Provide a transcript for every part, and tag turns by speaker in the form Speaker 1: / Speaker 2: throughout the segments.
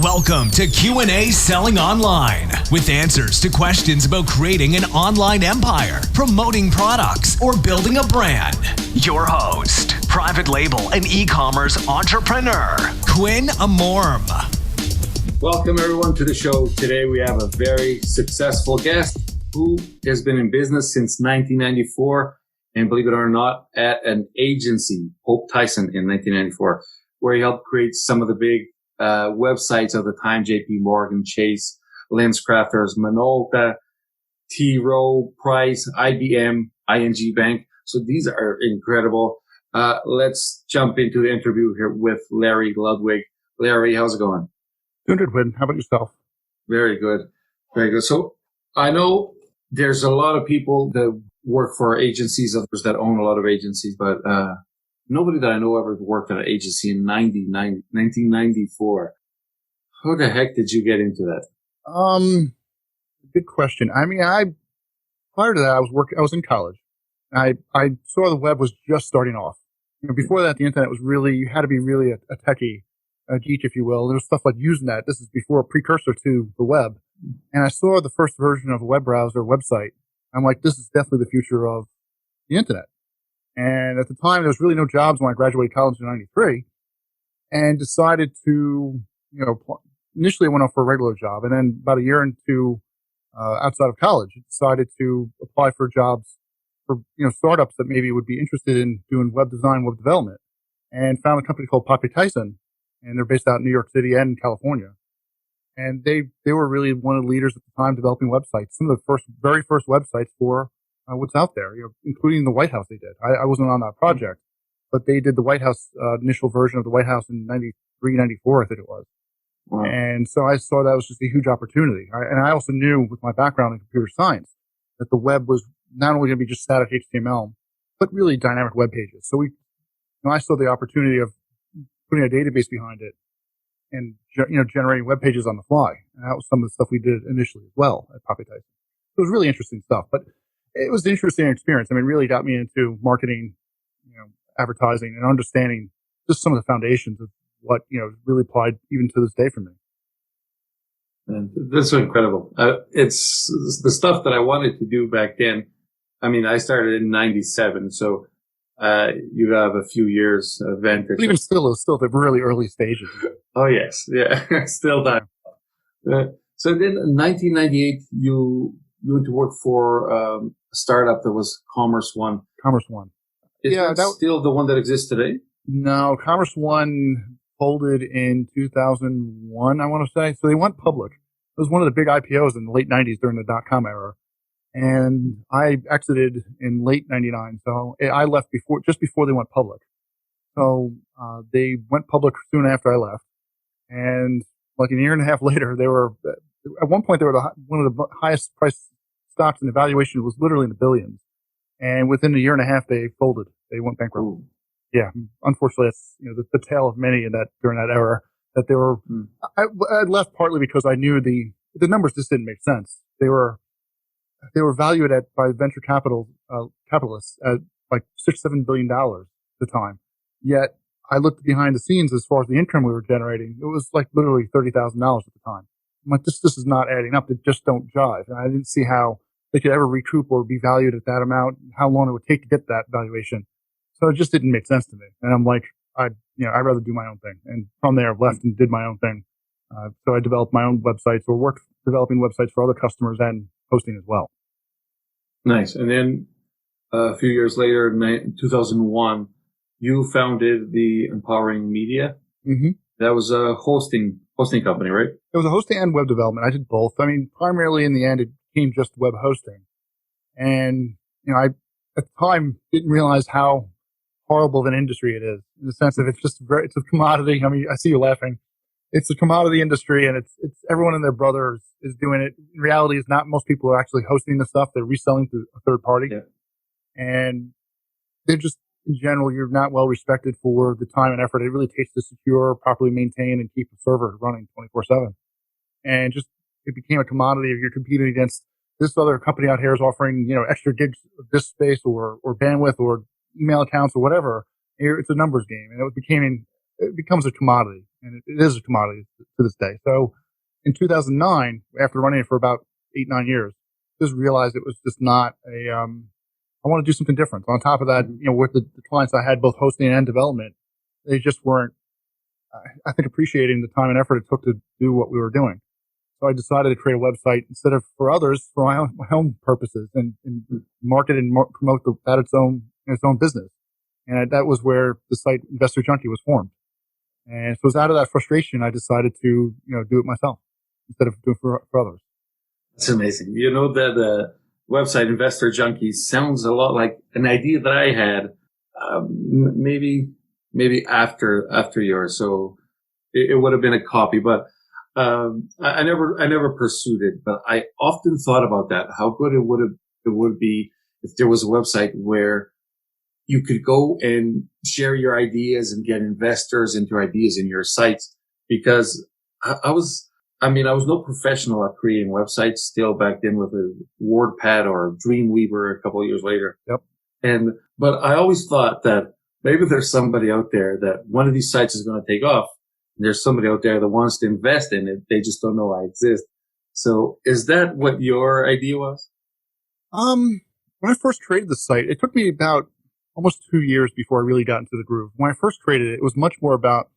Speaker 1: Welcome to Q&A Selling Online, with answers to questions about creating an online empire, promoting products, or building a brand. Your host, private label and e-commerce entrepreneur, Quinn Amorm.
Speaker 2: Welcome everyone to the show. Today we have a very successful guest who has been in business since 1994, and believe it or not, at an agency, Hope Tyson, in 1994, where he helped create some of the big websites of the time: JP Morgan, Chase, LensCrafters, Minolta, T. Rowe Price, IBM, ING Bank. So these are incredible. Let's jump into the interview here with Larry Ludwig. Larry, how's it going?
Speaker 3: Doing good, Quinn. How about yourself?
Speaker 2: Very good. Very good. So I know there's a lot of people that work for agencies, others that own a lot of agencies, but nobody that I know ever worked at an agency in 1994. How the heck did you get into that?
Speaker 3: Good question. I mean, prior to that, I was in college. I saw the web was just starting off. You know, before that, the internet was really, you had to be really a techie, a geek, if you will. There was stuff like Usenet. This is before a precursor to the web. And I saw the first version of a web browser website. I'm like, this is definitely the future of the internet. And at the time, there was really no jobs when I graduated college in 93, and decided to, initially I went off for a regular job. And then about a year into, outside of college, decided to apply for jobs for, startups that maybe would be interested in doing web design, web development, and found a company called Poppy Tyson. And they're based out in New York City and California. And they were really one of the leaders at the time developing websites, some of the very first websites for what's out there, including the White House they did. I wasn't on that project, but they did the White House, initial version of the White House in 93, 94, I think it was. Wow. And so I saw that was just a huge opportunity. And I also knew with my background in computer science that the web was not only going to be just static HTML, but really dynamic web pages. So I saw the opportunity of putting a database behind it and, generating web pages on the fly. And that was some of the stuff we did initially as well at Poppy Tyson. It was really interesting stuff, but it was an interesting experience. I mean, it really got me into marketing, advertising, and understanding just some of the foundations of what, really applied even to this day for me.
Speaker 2: And that's so incredible. It's the stuff that I wanted to do back then. I mean, I started in 97, so you have a few years advantage.
Speaker 3: Even still, it's still the really early stages.
Speaker 2: Oh, yes. Yeah. Still time. So then in 1998, you went to work for a startup that was Commerce One.
Speaker 3: Commerce One.
Speaker 2: Is that still the one that exists today?
Speaker 3: No, Commerce One folded in 2001, I want to say. So they went public. It was one of the big IPOs in the late 90s during the dot-com era. And I exited in late 99. So I left just before they went public. So, they went public soon after I left. And like a year and a half later, at one point, they were one of the highest priced stocks, and the valuation was literally in the billions. And within a year and a half, they folded. They went bankrupt. Ooh. Yeah. Unfortunately, it's, the tale of many during that era that they were, I left partly because I knew the numbers just didn't make sense. They were valued by venture capitalists at like $6-7 billion at the time. Yet I looked behind the scenes as far as the income we were generating. It was like literally $30,000 at the time. I'm like, this is not adding up. They just don't jive. And I didn't see how they could ever recoup or be valued at that amount, how long it would take to get that valuation. So it just didn't make sense to me. And I'm like, I'd rather do my own thing. And from there, I left and did my own thing. So I developed my own websites, or worked developing websites for other customers and hosting as well.
Speaker 2: Nice. And then a few years later, in 2001, you founded the Empowering Media.
Speaker 3: Mm-hmm.
Speaker 2: That was a hosting company, right?
Speaker 3: It was a hosting and web development. I did both. I mean, primarily in the end, it became just web hosting. And, I, at the time, didn't realize how horrible of an industry it is, in the sense of it's a commodity. I mean, I see you laughing. It's a commodity industry, and it's everyone and their brother is doing it. In reality, it's not. Most people are actually hosting the stuff. They're reselling to a third party.
Speaker 2: Yeah.
Speaker 3: And they're just, in general, you're not well respected for the time and effort it really takes to secure, properly maintain, and keep a server running 24/7. And just, it became a commodity. If you're competing against this other company out here is offering, extra gigs of disk space or bandwidth or email accounts or whatever, it's a numbers game. And it became it becomes a commodity, and it is a commodity to this day. So in 2009, after running it for about 8, 9 years, just realized it was just not I want to do something different. On top of that, with the clients I had, both hosting and development, they just weren't, I think, appreciating the time and effort it took to do what we were doing. So I decided to create a website instead of for others, for my own purposes, and market and promote that its own business. And that was where the site Investor Junkie was formed. And so it was out of that frustration I decided to do it myself instead of doing for others.
Speaker 2: That's amazing. That the website Investor Junkie sounds a lot like an idea that I had, maybe after yours. So it would have been a copy, but I never pursued it. But I often thought about that, how good it would be if there was a website where you could go and share your ideas and get investors into ideas in your sites. Because I was no professional at creating websites still back then with a WordPad or Dreamweaver a couple of years later.
Speaker 3: Yep.
Speaker 2: But I always thought that maybe there's somebody out there that one of these sites is going to take off. And there's somebody out there that wants to invest in it. They just don't know I exist. So is that what your idea was?
Speaker 3: When I first created the site, it took me about almost 2 years before I really got into the groove. When I first created it, it was much more about,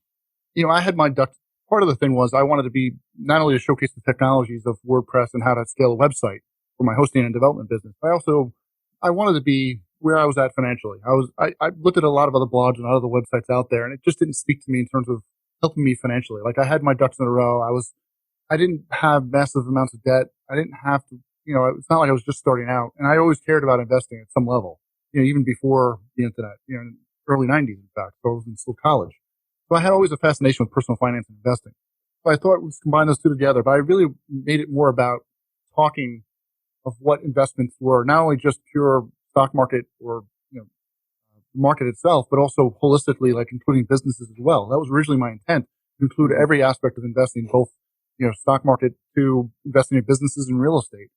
Speaker 3: I had my ducks. Part of the thing was I wanted to be not only to showcase the technologies of WordPress and how to scale a website for my hosting and development business, but I wanted to be where I was at financially. I looked at a lot of other blogs and other websites out there, and it just didn't speak to me in terms of helping me financially. Like I had my ducks in a row. I didn't have massive amounts of debt. I didn't have to, it's not like I was just starting out, and I always cared about investing at some level. Even before the internet, in the early 90s, in fact. So I was in still college. So I had always a fascination with personal finance and investing. So I thought let's combine those two together, but I really made it more about talking of what investments were, not only just pure stock market or, the market itself, but also holistically, like including businesses as well. That was originally my intent, to include every aspect of investing, both, stock market to investing in businesses and real estate.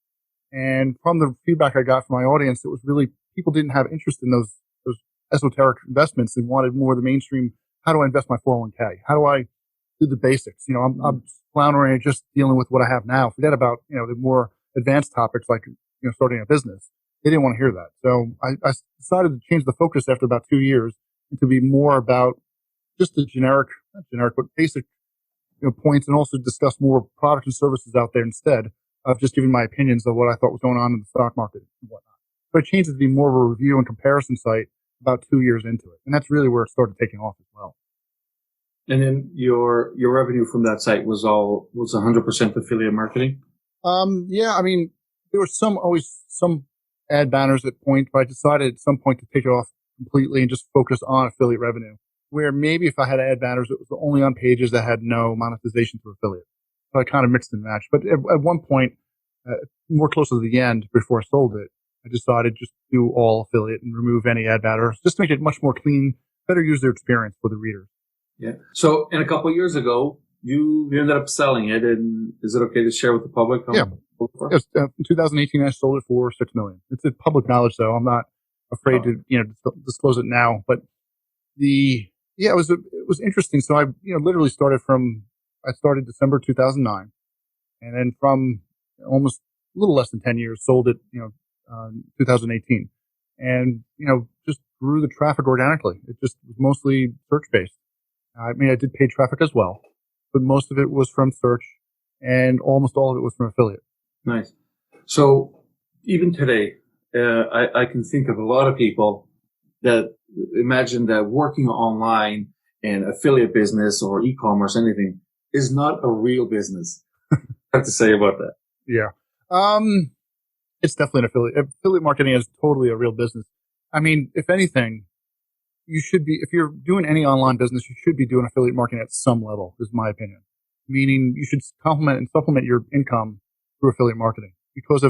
Speaker 3: And from the feedback I got from my audience, it was really people didn't have interest in those esoteric investments and wanted more of the mainstream. How do I invest my 401k? How do I do the basics? I'm floundering and just dealing with what I have now. Forget about, the more advanced topics like, starting a business. They didn't want to hear that. So I decided to change the focus after about 2 years and to be more about just the not generic, but basic, points, and also discuss more products and services out there instead of just giving my opinions of what I thought was going on in the stock market and whatnot. So I changed it to be more of a review and comparison site about 2 years into it. And that's really where it started taking off as well.
Speaker 2: And then your revenue from that site was 100% affiliate marketing?
Speaker 3: Yeah, there was always some ad banners at points, but I decided at some point to take it off completely and just focus on affiliate revenue. Where maybe if I had ad banners, it was only on pages that had no monetization through affiliate. So I kind of mixed and matched. But at one point, more closer to the end, before I sold it, I decided just do all affiliate and remove any ad banners, just to make it much more clean, better user experience for the reader.
Speaker 2: Yeah. So, and a couple of years ago, you ended up selling it, and is it okay to share with the public?
Speaker 3: Yeah. Yes, in 2018, I sold it for $6 million. It's a public knowledge, though. I'm not afraid to disclose it now. But it was interesting. So I literally started December 2009, and then from almost a little less than 10 years, sold it 2018, and just grew the traffic organically. It just was mostly search based. I did paid traffic as well, but most of it was from search, and almost all of it was from affiliate.
Speaker 2: Nice. So even today, I can think of a lot of people that imagine that working online and affiliate business or e-commerce, anything, is not a real business. I have to say about that.
Speaker 3: Yeah. It's definitely an affiliate. Affiliate marketing is totally a real business. If anything, you should be, if you're doing any online business, you should be doing affiliate marketing at some level, is my opinion. Meaning you should complement and supplement your income through affiliate marketing, because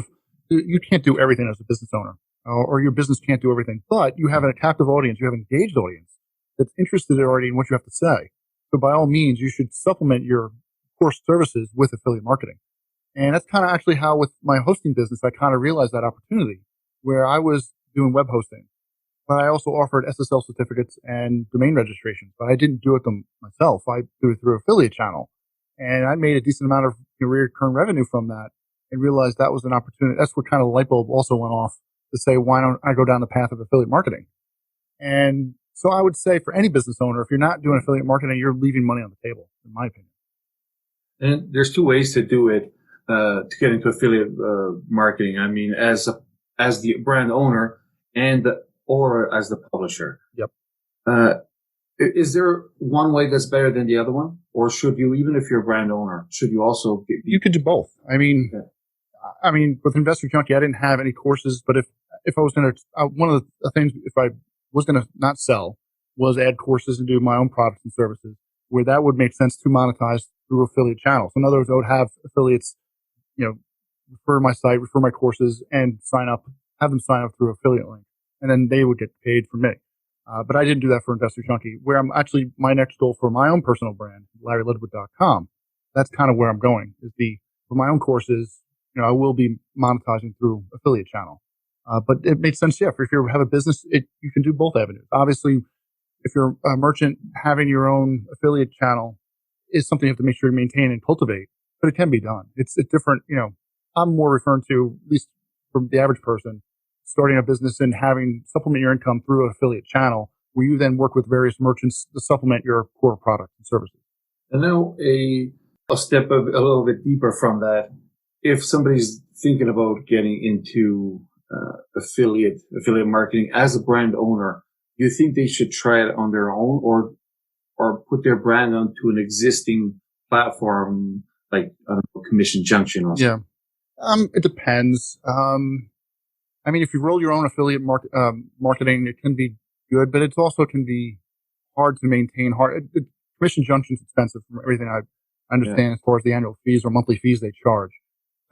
Speaker 3: you can't do everything as a business owner, or your business can't do everything, but you have a captive audience, you have an engaged audience that's interested already in what you have to say. So by all means, you should supplement your core services with affiliate marketing. And that's kind of actually how, with my hosting business, I kind of realized that opportunity where I was doing web hosting, but I also offered SSL certificates and domain registrations, but I didn't do it them myself. I do it through affiliate channel, and I made a decent amount of recurring revenue from that, and realized that was an opportunity. That's what kind of light bulb also went off to say, why don't I go down the path of affiliate marketing? And so I would say for any business owner, if you're not doing affiliate marketing, you're leaving money on the table, in my opinion.
Speaker 2: And there's two ways to do it, to get into affiliate marketing. I mean, as the brand owner or as the publisher.
Speaker 3: Yep.
Speaker 2: Is there one way that's better than the other one? Or should you, even if you're a brand owner, should you also
Speaker 3: you could do both. I mean, with Investor Junkie, I didn't have any courses, but if I was going to, one of the things, if I was going to not sell, was add courses and do my own products and services, where that would make sense to monetize through affiliate channels. In other words, I would have affiliates, refer my site, refer my courses, and have them sign up through affiliate link, and then they would get paid for me. But I didn't do that for Investor Junkie. Where I'm actually, my next goal for my own personal brand, LarryLudwig.com, that's kind of where I'm going. For my own courses, I will be monetizing through affiliate channel. But it makes sense, if you have a business, you can do both avenues. Obviously, if you're a merchant, having your own affiliate channel is something you have to make sure you maintain and cultivate, but it can be done. It's a different, I'm more referring to, at least from the average person, starting a business and having supplement your income through an affiliate channel, where you then work with various merchants to supplement your core products and services.
Speaker 2: And now a step a little bit deeper from that. If somebody's thinking about getting into affiliate marketing as a brand owner, do you think they should try it on their own or put their brand onto an existing platform like, I don't know, Commission Junction or something?
Speaker 3: Yeah. It depends. If you roll your own affiliate marketing, it can be good, but it also can be hard to maintain. Commission Junction's expensive from everything I understand as far as the annual fees or monthly fees they charge.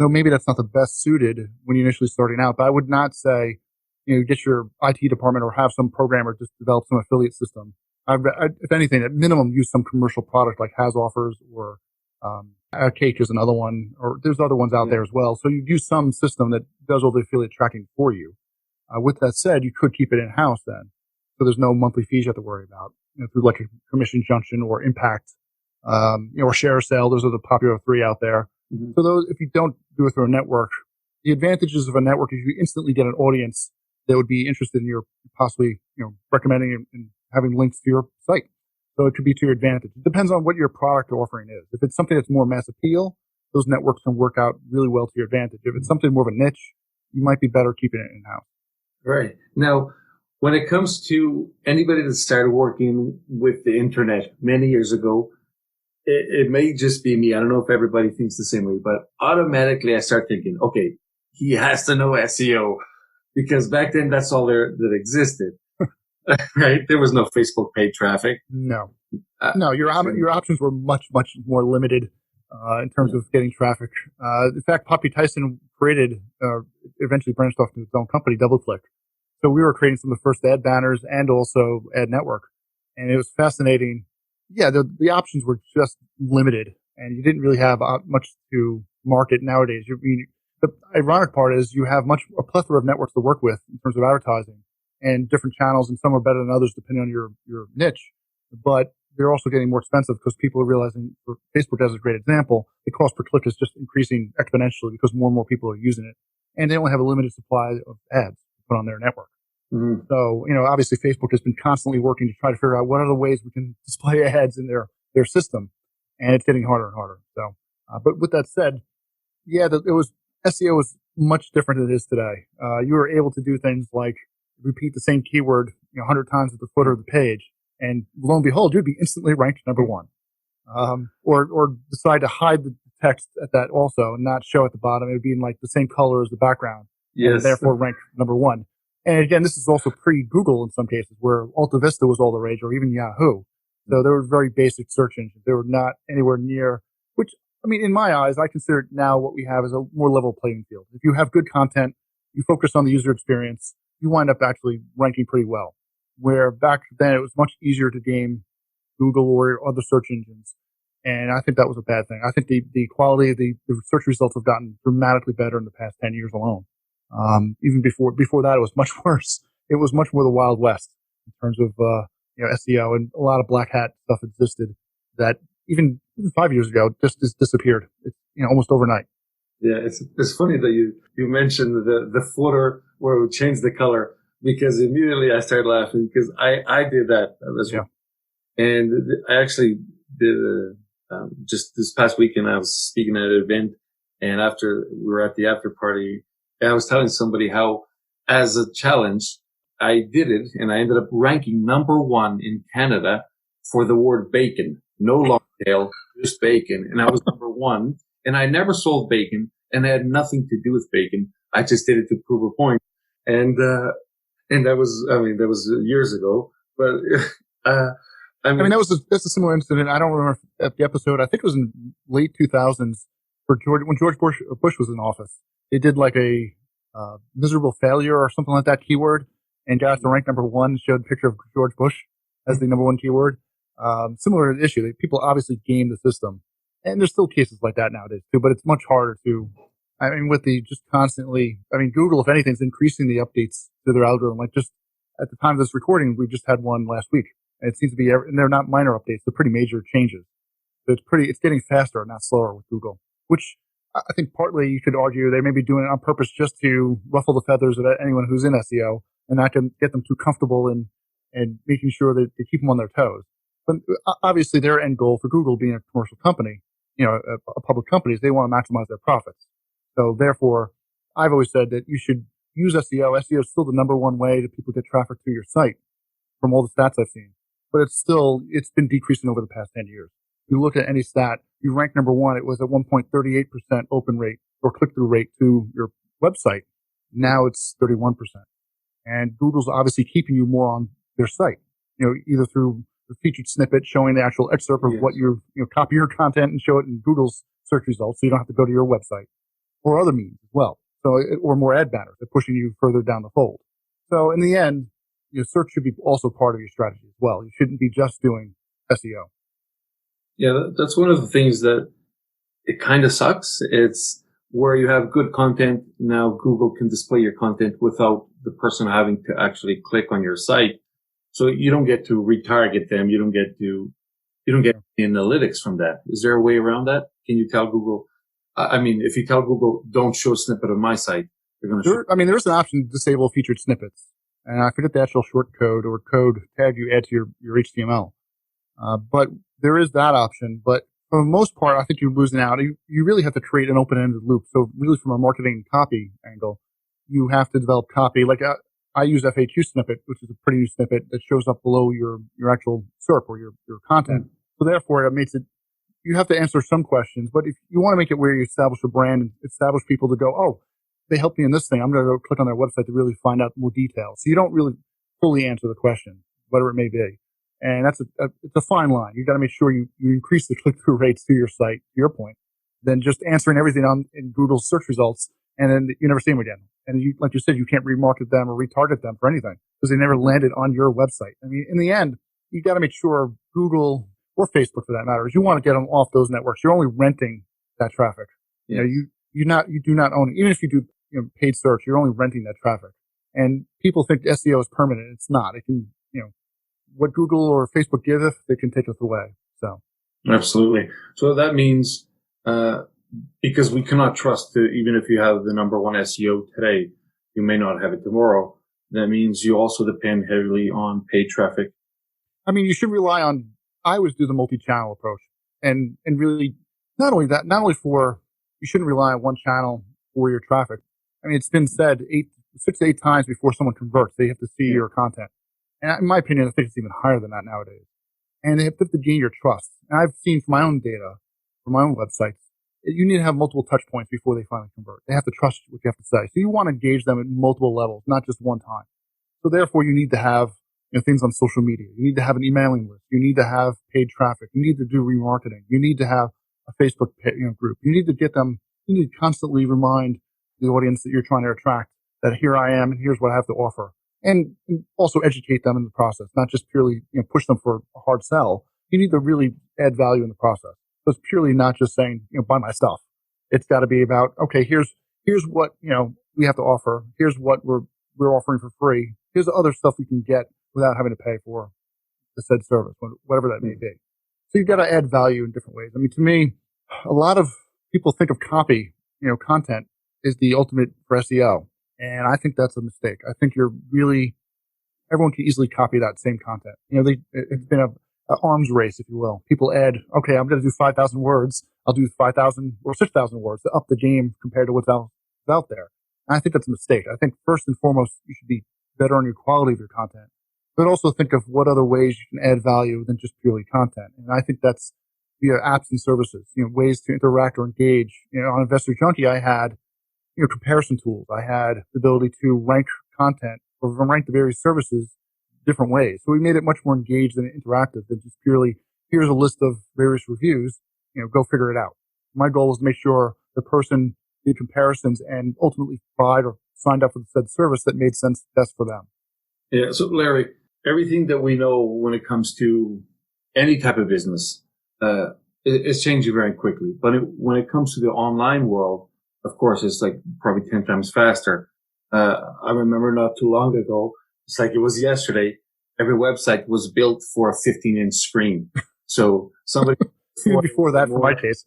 Speaker 3: So maybe that's not the best suited when you're initially starting out, but I would not say, get your IT department or have some programmer just develop some affiliate system. If anything, at minimum, use some commercial product like Has Offers or Cake is another one, or there's other ones out there as well. So you use some system that does all the affiliate tracking for you. With that said, you could keep it in-house then. So there's no monthly fees you have to worry about, through like a Commission Junction or Impact, or Share Sale. Those are the popular three out there. Mm-hmm. So those, if you don't do it through a network, the advantages of a network is you instantly get an audience that would be interested in your possibly, recommending and having links to your site. So it could be to your advantage. It depends on what your product offering is. If it's something that's more mass appeal, those networks can work out really well to your advantage. If it's something more of a niche, you might be better keeping it in-house.
Speaker 2: Right. Now, when it comes to anybody that started working with the internet many years ago, it may just be me. I don't know if everybody thinks the same way, but automatically I start thinking, okay, he has to know SEO, because back then that's all that existed. Right? There was no Facebook paid traffic.
Speaker 3: No. Your options were much, much more limited in terms of getting traffic. In fact, Poppy Tyson eventually branched off to its own company, DoubleClick. So we were creating some of the first ad banners and also ad network. And it was fascinating. Yeah, the options were just limited, and you didn't really have much to market nowadays. The ironic part is you have a plethora of networks to work with in terms of advertising and different channels, and some are better than others depending on your niche. But they're also getting more expensive because people are realizing, for Facebook as a great example, the cost per click is just increasing exponentially because more and more people are using it. And they only have a limited supply of ads to put on their network. Mm-hmm. So, obviously Facebook has been constantly working to try to figure out what are the ways we can display ads in their system. And it's getting harder and harder. So, but with that said, SEO was much different than it is today. You were able to do things like repeat the same keyword 100 times at the footer of the page, and lo and behold, you'd be instantly ranked number one. Or decide to hide the text at that also and not show at the bottom. It would be in like the same color as the background, and therefore ranked number one. And again, this is also pre-Google in some cases, where Alta Vista was all the rage, or even Yahoo. So they were very basic search engines. They were not anywhere near, which, in my eyes, I consider now what we have is a more level playing field. If you have good content, you focus on the user experience, you wind up actually ranking pretty well. Where back then it was much easier to game Google or other search engines. And I think that was a bad thing. I think the quality of the search results have gotten dramatically better in the past 10 years alone. Even before that, it was much worse. it was much more the Wild West in terms of SEO, and a lot of black hat stuff existed that even 5 years ago just disappeared. It's, almost overnight.
Speaker 2: Yeah, it's funny that you mentioned the footer where we changed the color, because immediately I started laughing because I did that as well. And I actually did just this past weekend. I was speaking at an event, and after we were at the after party, I was telling somebody how, as a challenge, I did it, and I ended up ranking number 1 in Canada for the word bacon. No long tail, just bacon. And I was number 1, and I never sold bacon, and I had nothing to do with bacon. I just did it to prove a point. And that was years ago, but,
Speaker 3: that's a similar incident. I don't remember at the episode. I think it was in late 2000s when George Bush was in office. They did like a miserable failure or something like that keyword, and got us to rank number 1. Showed a picture of George Bush as the number 1 keyword. Similar issue. People obviously game the system, and there's still cases like that nowadays too. But it's much harder to. With the just constantly. Google, if anything, is increasing the updates to their algorithm. Like just at the time of this recording, we just had one last week. And it seems to be, and they're not minor updates, they're pretty major changes. So it's getting faster, not slower with Google, which I think partly you could argue they may be doing it on purpose just to ruffle the feathers of anyone who's in SEO and not to get them too comfortable and making sure that they keep them on their toes. But obviously their end goal for Google being a commercial company, a public company, is they want to maximize their profits. So therefore, I've always said that you should use SEO. SEO is still the number 1 way that people get traffic to your site from all the stats I've seen. But it's been decreasing over the past 10 years. You look at any stat, you rank number 1, it was at 1.38% open rate or click-through rate to your website. Now it's 31%. And Google's obviously keeping you more on their site, either through the featured snippet showing the actual excerpt of what copy your content and show it in Google's search results so you don't have to go to your website, or other means as well. Or more ad banners. They're pushing you further down the fold. So in the end, your search should be also part of your strategy as well. You shouldn't be just doing SEO.
Speaker 2: Yeah, that's one of the things that it kind of sucks. It's where you have good content. Now Google can display your content without the person having to actually click on your site. So you don't get to retarget them. You don't get analytics from that. Is there a way around that? Can you tell Google? If you tell Google, don't show a snippet of my site, they're going to.
Speaker 3: There's an option to disable featured snippets. And I forget the actual short code or code tag you add to your HTML. But there is that option. But for the most part, I think you're losing out. You really have to create an open-ended loop. So really from a marketing copy angle, you have to develop copy. Like I use FAQ snippet, which is a pretty new snippet that shows up below your actual SERP or your content. So therefore it makes it, you have to answer some questions. But if you want to make it where you establish a brand and establish people to go, oh, they helped me in this thing, I'm going to go click on their website to really find out more details. So you don't really fully answer the question, whatever it may be. And it's a fine line. You got to make sure you increase the click-through rates to your site, to your point, than just answering everything in Google's search results, and then you never see them again. And like you said, you can't remarket them or retarget them for anything because they never landed on your website. In the end, you got to make sure Google or Facebook, for that matter, is you want to get them off those networks. You're only renting that traffic.
Speaker 2: Yeah.
Speaker 3: You do not own it. Even if you do paid search, you're only renting that traffic. And people think SEO is permanent. It's not. It can, what Google or Facebook giveth, they can take it away. So
Speaker 2: absolutely. So that means because we cannot trust even if you have the number 1 SEO today, you may not have it tomorrow. That means you also depend heavily on paid traffic.
Speaker 3: You should rely on. I always do the multi-channel approach, and really not only that, you shouldn't rely on one channel for your traffic. It's been said 6 to 8 times before someone converts, they have to see your content. And in my opinion, I think it's even higher than that nowadays. And they have to gain your trust. And I've seen from my own data, from my own websites, you need to have multiple touch points before they finally convert. They have to trust what you have to say. So you want to engage them at multiple levels, not just one time. So therefore, you need to have things on social media. You need to have an emailing list. You need to have paid traffic. You need to do remarketing. You need to have a Facebook group. You need to get them. You need to constantly remind the audience that you're trying to attract that here I am and here's what I have to offer. And also educate them in the process, not just purely push them for a hard sell. You need to really add value in the process. So it's purely not just saying buy my stuff. It's got to be about, okay, here's what we have to offer. Here's what we're offering for free. here's the other stuff we can get without having to pay for the said service, whatever that may be. So you've got to add value in different ways. I mean, to me, a lot of people think of copy, content is the ultimate for SEO. And I think that's a mistake. I think everyone can easily copy that same content. It's been a arms race, if you will. People add, okay, I'm going to do 5,000 words. I'll do 5,000 or 6,000 words to up the game compared to what's out there. And I think that's a mistake. I think first and foremost, you should be better on your quality of your content, but also think of what other ways you can add value than just purely content. And I think that's via apps and services, ways to interact or engage. On Investor Junkie, I had, comparison tools. I had the ability to rank content or rank the various services different ways. So we made it much more engaged and interactive than just purely, here's a list of various reviews, go figure it out. My goal was to make sure the person did comparisons and ultimately tried or signed up for the said service that made sense best for them.
Speaker 2: Yeah. So Larry, everything that we know when it comes to any type of business, it's changing very quickly. But when it comes to the online world, of course, it's like probably 10 times faster. I remember not too long ago, it's like it was yesterday, every website was built for a 15-inch screen. So somebody
Speaker 3: even before that, for my case,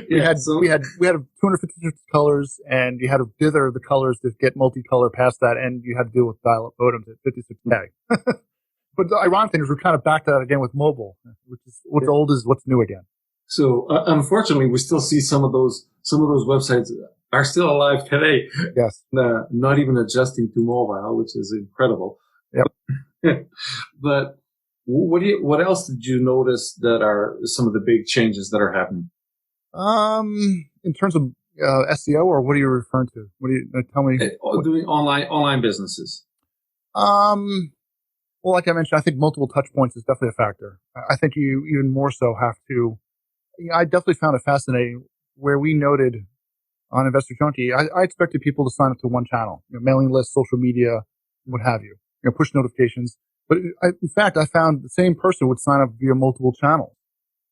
Speaker 3: we had 256 colors, and you had to dither the colors to get multicolor past that, and you had to deal with dial-up modems at 56K. But the ironic thing is we're kind of back to that again with mobile, which is what's old is what's new again.
Speaker 2: So unfortunately, we still see some of those websites are still alive today.
Speaker 3: Yes.
Speaker 2: Not even adjusting to mobile, which is incredible.
Speaker 3: Yep.
Speaker 2: But what else did you notice that are some of the big changes that are happening?
Speaker 3: In terms of SEO, or what are you referring to? What do you tell me?
Speaker 2: Doing online businesses.
Speaker 3: Well, like I mentioned, I think multiple touch points is definitely a factor. I think you even more so have to. I definitely found it fascinating where we noted on Investor Junkie. I expected people to sign up to one channel, mailing list, social media, what have you, push notifications. But in fact, I found the same person would sign up via multiple channels.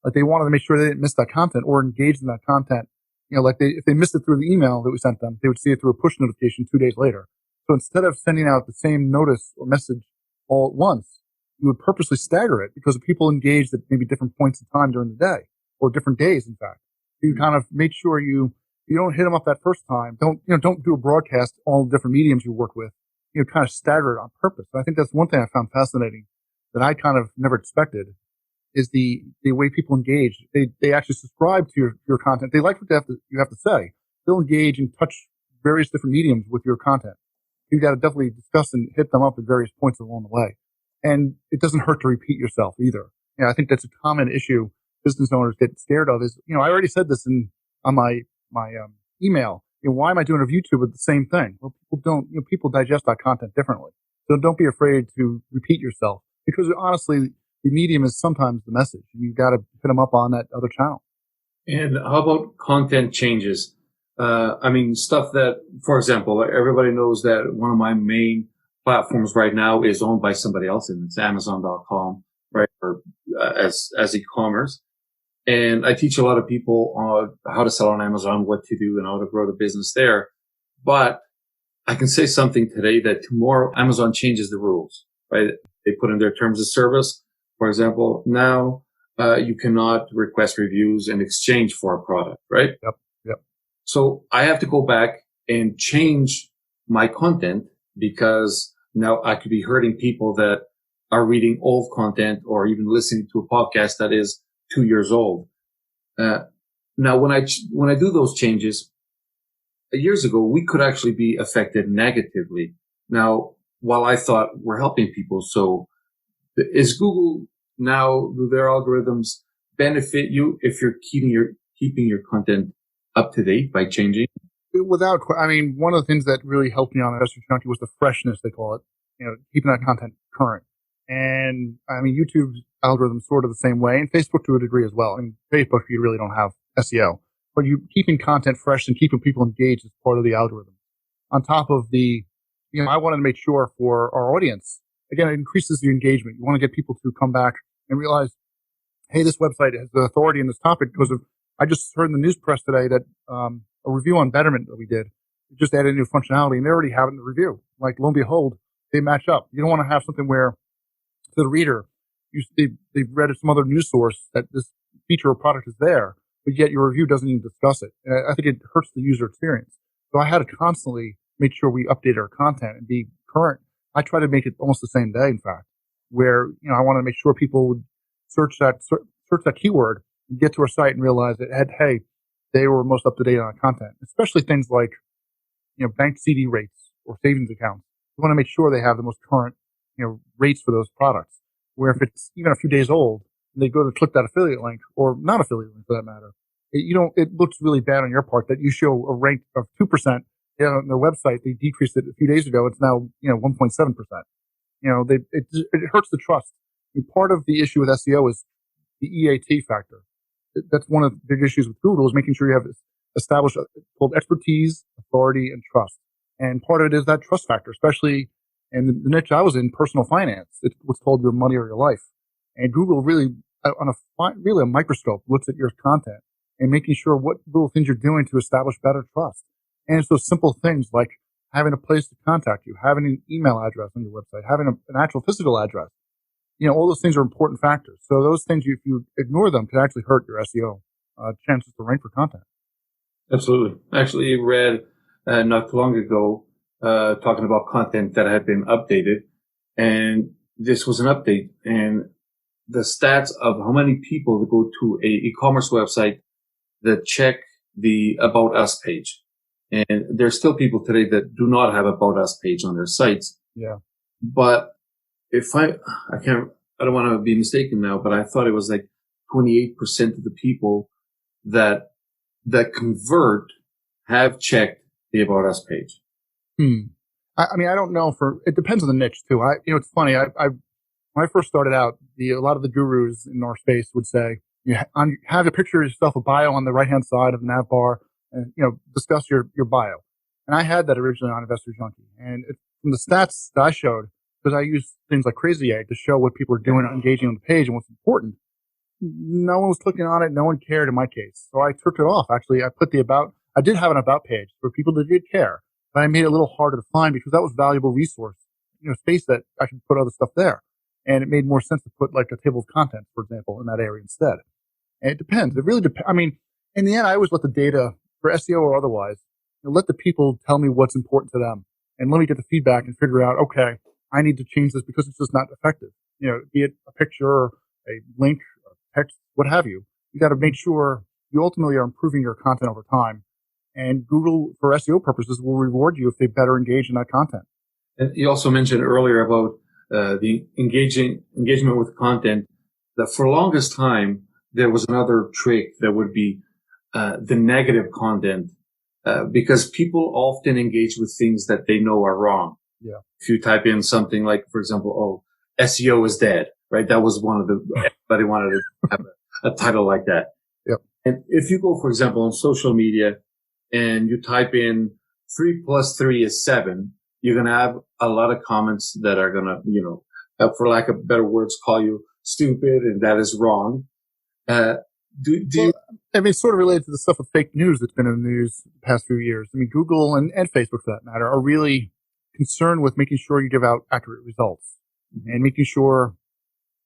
Speaker 3: Like they wanted to make sure they didn't miss that content or engage in that content. If they missed it through the email that we sent them, they would see it through a push notification 2 days later. So instead of sending out the same notice or message all at once, you would purposely stagger it because people engaged at maybe different points in time during the day or different days, in fact. You kind of make sure you don't hit them up that first time. Don't do a broadcast all the different mediums you work with. Kind of stagger it on purpose. And I think that's one thing I found fascinating that I kind of never expected is the way people engage. They actually subscribe to your content. They like what you have to say. They'll engage and touch various different mediums with your content. You got to definitely discuss and hit them up at various points along the way. And it doesn't hurt to repeat yourself either. I think that's a common issue business owners get scared of is, I already said this on my email. Why am I doing a YouTube with the same thing? Well, people digest that content differently. So don't be afraid to repeat yourself because honestly, the medium is sometimes the message. You've got to hit them up on that other channel.
Speaker 2: And how about content changes? Stuff that, for example, everybody knows that one of my main platforms right now is owned by somebody else, and it's Amazon.com, right? Or as e-commerce. And I teach a lot of people on how to sell on Amazon, what to do, and how to grow the business there. But I can say something today that tomorrow Amazon changes the rules, right? They put in their terms of service. For example, now you cannot request reviews in exchange for a product, right?
Speaker 3: Yep.
Speaker 2: So I have to go back and change my content because now I could be hurting people that are reading old content or even listening to a podcast that is 2 years old. Now, when I do those changes, years ago, we could actually be affected negatively. Now, while I thought we're helping people, so is Google now, do their algorithms benefit you if you're keeping your content up to date by changing?
Speaker 3: One of the things that really helped me on Investor Junkie was the freshness, they call it, keeping that content current. And YouTube's algorithm sort of the same way, and Facebook to a degree as well. Facebook, you really don't have SEO, but you keeping content fresh and keeping people engaged is part of the algorithm. On top of I wanted to make sure for our audience, again, it increases the engagement. You want to get people to come back and realize, hey, this website has the authority in this topic because I just heard in the news press today that a review on Betterment that we did, we just added new functionality, and they already have it in the review. Like, lo and behold, they match up. You don't want to have something where to the reader, they've read some other news source that this feature or product is there, but yet your review doesn't even discuss it. And I think it hurts the user experience. So I had to constantly make sure we update our content and be current. I try to make it almost the same day, in fact, where, I want to make sure people would search that keyword and get to our site and realize that, hey, they were most up to date on content, especially things like, bank CD rates or savings accounts. You want to make sure they have the most current, rates for those products. Where if it's even a few days old, and they go to click that affiliate link or not affiliate link for that matter, it looks really bad on your part that you show a rank of 2%. On their website, they decreased it a few days ago. It's now, 1.7%. It hurts the trust. And part of the issue with SEO is the EAT factor. That's one of the big issues with Google is making sure you have established called expertise, authority, and trust. And part of it is that trust factor, especially in the niche I was in, personal finance. It's what's called your money or your life. And Google really, on a microscope, looks at your content and making sure what little things you're doing to establish better trust. And it's those simple things like having a place to contact you, having an email address on your website, having an actual physical address. All those things are important factors. So those things, if you ignore them, can actually hurt your SEO chances to rank for content.
Speaker 2: Absolutely. Actually, read not too long ago talking about content that had been updated, and this was an update, and the stats of how many people that go to a e-commerce website that check the About Us page. And there's still people today that do not have About Us page on their sites.
Speaker 3: Yeah.
Speaker 2: But I don't want to be mistaken now, but I thought it was like 28% of the people that convert have checked the About Us page.
Speaker 3: I mean, I don't know it depends on the niche too. It's funny. When I first started out, a lot of the gurus in our space would say, have a picture of yourself, a bio on the right-hand side of the nav bar, and, discuss your bio. And I had that originally on Investor Junkie. And from the stats that I showed, because I use things like Crazy Egg to show what people are doing, engaging on the page and what's important, no one was clicking on it. No one cared in my case. So I took it off. Actually, I did have an about page for people that did care, but I made it a little harder to find because that was valuable resource, space that I could put other stuff there. And it made more sense to put like a table of contents, for example, in that area instead. And it depends. It really depends. I mean, in the end, I always let the data, for SEO or otherwise, let the people tell me what's important to them. And let me get the feedback and figure out, okay, I need to change this because it's just not effective. Be it a picture or a link, or text, what have you. You got to make sure you ultimately are improving your content over time. And Google, for SEO purposes, will reward you if they better engage in that content.
Speaker 2: And you also mentioned earlier about the engagement with content, that for the longest time, there was another trick that would be the negative content, because people often engage with things that they know are wrong.
Speaker 3: Yeah.
Speaker 2: If you type in something like, for example, SEO is dead, right? That was everybody wanted to have a title like that.
Speaker 3: Yep.
Speaker 2: And if you go, for example, on social media and you type in 3 + 3 is 7, you're going to have a lot of comments that are going to, for lack of better words, call you stupid, and that is wrong.
Speaker 3: It's sort of related to the stuff with fake news that's been in the news the past few years. I mean, Google and Facebook, for that matter, are really concerned with making sure you give out accurate results and making sure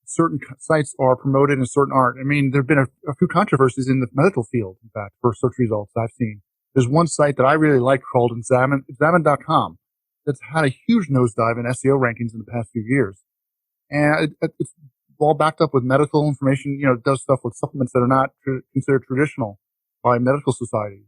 Speaker 3: certain sites are promoted and certain aren't. I mean, there have been a few controversies in the medical field, in fact, for search results I've seen. There's one site that I really like called Examine.com that's had a huge nosedive in SEO rankings in the past few years. And it's all backed up with medical information. It does stuff with supplements that are not considered traditional by medical societies.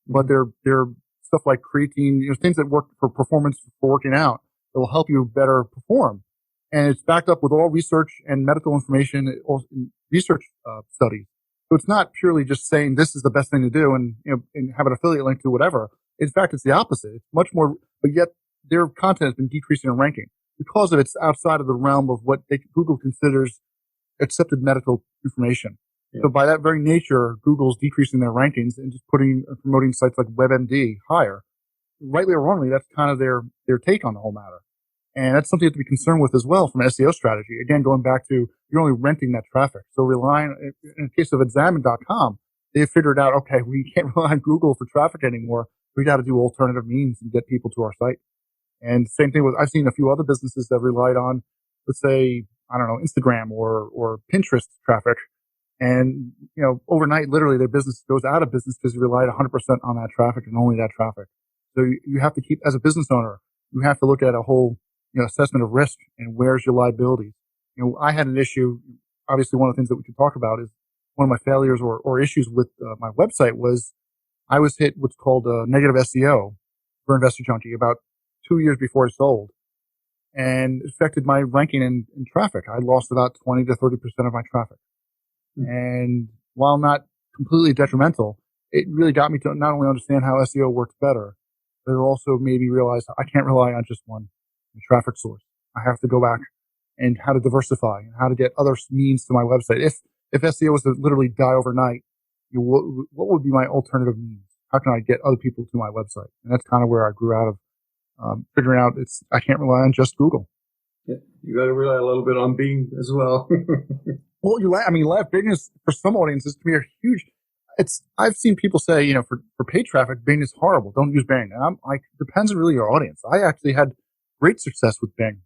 Speaker 3: But they're stuff like creatine, things that work for performance, for working out, that will help you better perform. And it's backed up with all research and medical information, research studies. So it's not purely just saying this is the best thing to do and have an affiliate link to whatever. In fact, it's the opposite. It's much more, but yet their content has been decreasing in ranking because of it's outside of the realm of what Google considers accepted medical information. Yeah. So by that very nature, Google's decreasing their rankings and just promoting sites like WebMD higher. Rightly or wrongly, that's kind of their take on the whole matter. And that's something to be concerned with as well from an SEO strategy. Again, going back to, you're only renting that traffic. So in the case of Examine.com, they figured out, okay, we can't rely on Google for traffic anymore. We got to do alternative means and get people to our site. And same thing with, I've seen a few other businesses that relied on, let's say, I don't know, Instagram or Pinterest traffic. And, overnight, literally their business goes out of business because they relied 100% on that traffic and only that traffic. So you have to keep, as a business owner, you have to look at a whole, assessment of risk and where's your liability. I had an issue. Obviously, one of the things that we could talk about is one of my failures or issues with my website was I was hit what's called negative SEO for Investor Junkie about 2 years before I sold, and it affected my ranking in traffic. I lost about 20 to 30% of my traffic. And while not completely detrimental, it really got me to not only understand how SEO works better, but it also made me realize I can't rely on just one traffic source. I have to go back and how to diversify and how to get other means to my website. If SEO was to literally die overnight, what would be my alternative means? How can I get other people to my website? And that's kind of where I grew out of figuring out I can't rely on just Google.
Speaker 2: Yeah, you got to rely a little bit on Bing as well.
Speaker 3: Well, Bing is, for some audiences, can be a huge. I've seen people say, for paid traffic, Bing is horrible. Don't use Bing. And I'm like, depends on really your audience. I actually had great success with Bing.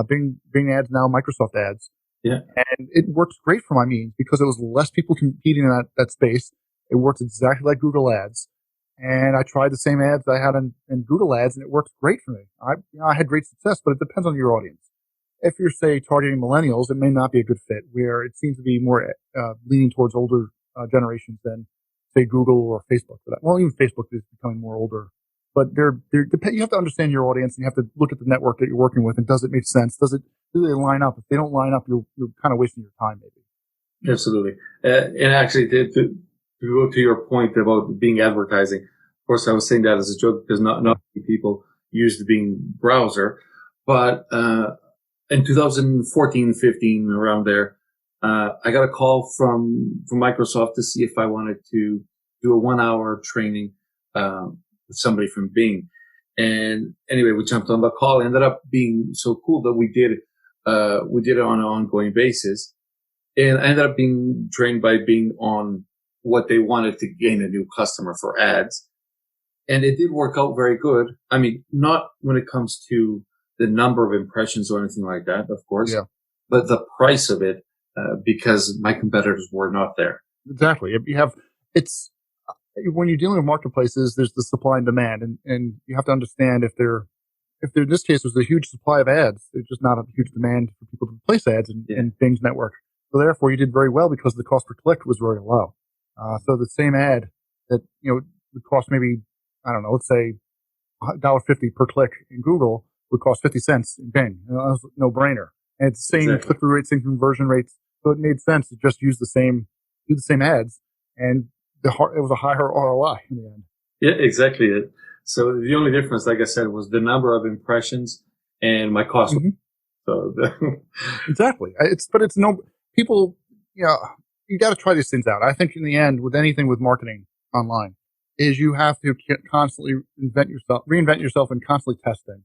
Speaker 3: Bing ads, now Microsoft ads.
Speaker 2: Yeah.
Speaker 3: And it works great for my means because it was less people competing in that space. It works exactly like Google ads. And I tried the same ads I had in Google ads, and it works great for me. I had great success, but it depends on your audience. If you're, say, targeting millennials, it may not be a good fit, where it seems to be more leaning towards older generations than, say, Google or Facebook for that. Well, even Facebook is becoming more older. But you have to understand your audience, and you have to look at the network that you're working with, and does it make sense? Do they line up? If they don't line up, you're kind of wasting your time, maybe.
Speaker 2: Absolutely. And actually, to go to your point about Bing advertising, of course, I was saying that as a joke because not many people use the Bing browser. But in 2014-15, around there, I got a call from Microsoft to see if I wanted to do a 1-hour training with somebody from Bing. And anyway, we jumped on the call. It ended up being so cool that we did it on an ongoing basis. And I ended up being trained by Bing on what they wanted to gain a new customer for ads. And it did work out very good. I mean, not when it comes to the number of impressions or anything like that, of course, but the price of it, because my competitors were not there.
Speaker 3: Exactly. It's when you're dealing with marketplaces, there's the supply and demand, and you have to understand if there in this case was a huge supply of ads, there's just not a huge demand for people to place ads in Bing's network. So therefore, you did very well because the cost per click was very low. So the same ad that would cost maybe, I don't know, let's say $1.50 per click in Google would cost 50 cents in Bing. That was a no-brainer. And it's the same click-through rates, same conversion rates. So it made sense to just do the same ads, and it was a higher ROI in the end.
Speaker 2: Yeah, exactly. So the only difference, like I said, was the number of impressions and my cost.
Speaker 3: Mm-hmm.
Speaker 2: So
Speaker 3: exactly. People, you got to try these things out. I think in the end, with anything with marketing online, is you have to constantly reinvent yourself and constantly test things.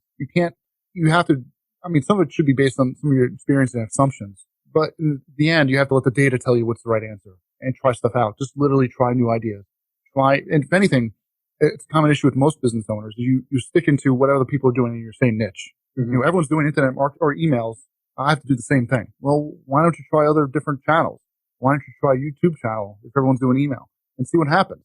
Speaker 3: Some of it should be based on some of your experience and assumptions, but in the end, you have to let the data tell you what's the right answer and try stuff out. Just literally try new ideas. And if anything, it's a common issue with most business owners. You stick into what other people are doing in your same niche. Mm-hmm. Everyone's doing internet marketing or emails. I have to do the same thing. Well, why don't you try other different channels? Why don't you try a YouTube channel if everyone's doing email and see what happens?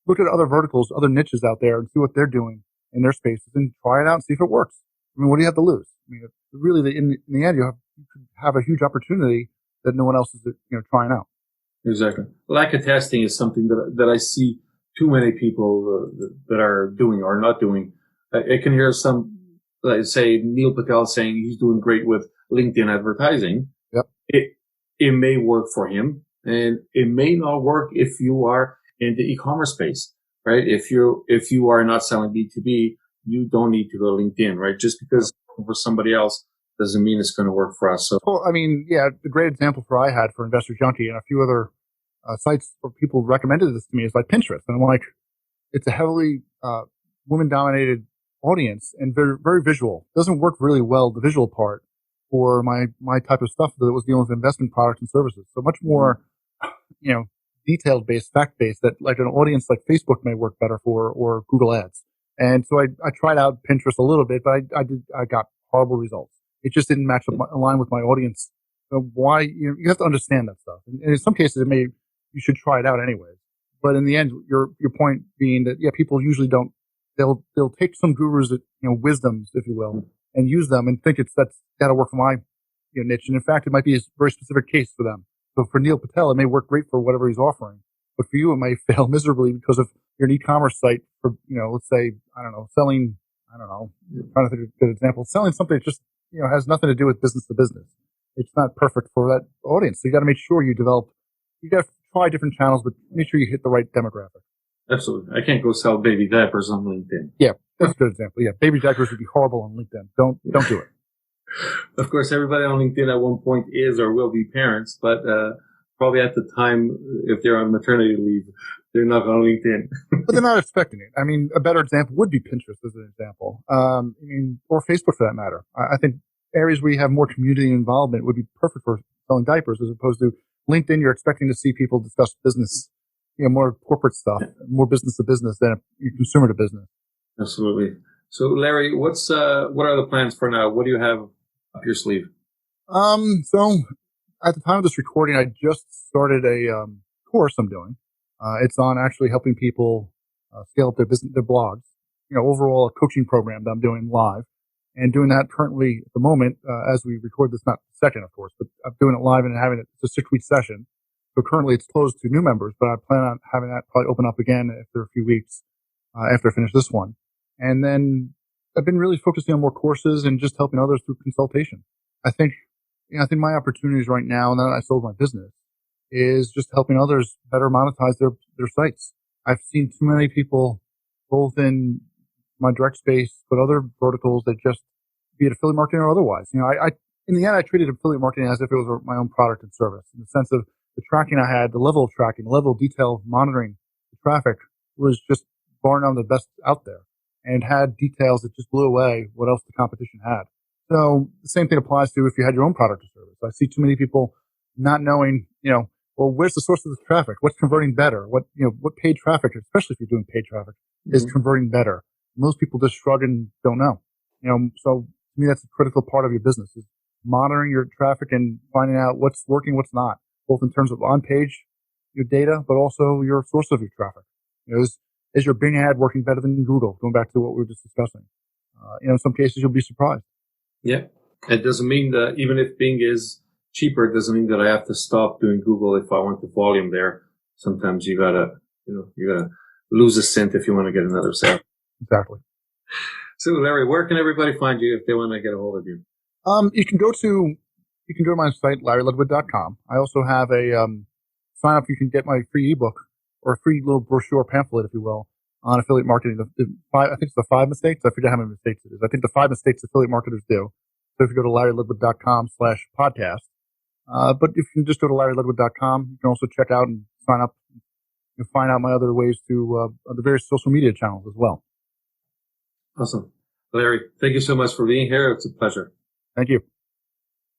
Speaker 3: Look at other verticals, other niches out there and see what they're doing in their spaces and try it out and see if it works. What do you have to lose? Really, in the end, you could have a huge opportunity that no one else is, trying out.
Speaker 2: Exactly. Lack of testing is something that I see too many people that are doing or not doing. I can hear some, let's say, Neil Patel saying he's doing great with LinkedIn advertising.
Speaker 3: Yep.
Speaker 2: It may work for him, and it may not work if you are in the e-commerce space, right? If you are not selling B2B, you don't need to go to LinkedIn, right? Just because for somebody else doesn't mean it's going to work for us. So,
Speaker 3: the great example I had for Investor Junkie and a few other sites where people recommended this to me is like Pinterest. And I'm like, it's a heavily women-dominated audience and very, very visual. It doesn't work really well, the visual part, for my type of stuff that was dealing with investment products and services. So much more, detailed-based, fact-based that like an audience like Facebook may work better for, or Google Ads. And so I tried out Pinterest a little bit, but I got horrible results. It just didn't match up align with my audience. So why, you have to understand that stuff. And in some cases, you should try it out anyways. But in the end, your point being that, yeah, people usually don't, they'll take some gurus, wisdoms, if you will, and use them and think that's got to work for my niche. And in fact, it might be a very specific case for them. So for Neil Patel, it may work great for whatever he's offering, but for you, it may fail miserably because of your e-commerce site for, let's say, selling, I'm trying to think of a good example, selling something that just, has nothing to do with business to business. It's not perfect for that audience. So you got to make sure you got to try different channels, but make sure you hit the right demographic.
Speaker 2: Absolutely. I can't go sell baby diapers on LinkedIn.
Speaker 3: Yeah, that's a good example. Yeah, baby diapers would be horrible on LinkedIn. Don't do it.
Speaker 2: Of course, everybody on LinkedIn at one point is or will be parents, but probably at the time, if they're on maternity leave, they're not on LinkedIn.
Speaker 3: But they're not expecting it. I mean, a better example would be Pinterest as an example. Or Facebook for that matter. I think areas where you have more community involvement would be perfect for selling diapers as opposed to LinkedIn. You're expecting to see people discuss business, more corporate stuff, more business to business than consumer to business.
Speaker 2: Absolutely. So Larry, what are the plans for now? What do you have up your sleeve?
Speaker 3: So at the time of this recording, I just started a course I'm doing. It's on actually helping people scale up their business, their blogs. Overall a coaching program that I'm doing live, and doing that currently at the moment as we record this. Not second, of course, but I'm doing it live and having it. It's a 6-week session. So currently it's closed to new members, but I plan on having that probably open up again after a few weeks after I finish this one. And then I've been really focusing on more courses and just helping others through consultation. I think my opportunities right now, now that I sold my business, is just helping others better monetize their sites. I've seen too many people, both in my direct space, but other verticals that just, be it affiliate marketing or otherwise. I in the end, I treated affiliate marketing as if it was my own product and service, in the sense of the tracking I had, the level of tracking, the level of detail of monitoring the traffic was just bar none the best out there, and had details that just blew away what else the competition had. So the same thing applies to if you had your own product or service. I see too many people not knowing, well, where's the source of the traffic? What's converting better? What paid traffic, especially if you're doing paid traffic, is converting better? Most people just shrug and don't know. So to me, that's a critical part of your business, is monitoring your traffic and finding out what's working, what's not, both in terms of on-page, your data, but also your source of your traffic. Is your Bing ad working better than Google? Going back to what we were just discussing. In some cases, you'll be surprised.
Speaker 2: Yeah. It doesn't mean that even if Bing is cheaper, it doesn't mean that I have to stop doing Google if I want the volume there. Sometimes you gotta lose a cent if you want to get another sale.
Speaker 3: Exactly.
Speaker 2: So Larry, where can everybody find you if they want to get a hold of you?
Speaker 3: You can go to my site, larryludwig.com. I also have a sign up. You can get my free ebook, or a free little brochure pamphlet, if you will, on affiliate marketing. I think it's the 5 mistakes. I forget how many mistakes it is. I think the 5 mistakes affiliate marketers do. So if you go to larryludwig.com/podcast, but if you can just go to larryludwig.com, you can also check out and sign up and find out my other ways to the various social media channels as well.
Speaker 2: Awesome. Larry, thank you so much for being here. It's a pleasure.
Speaker 3: Thank you.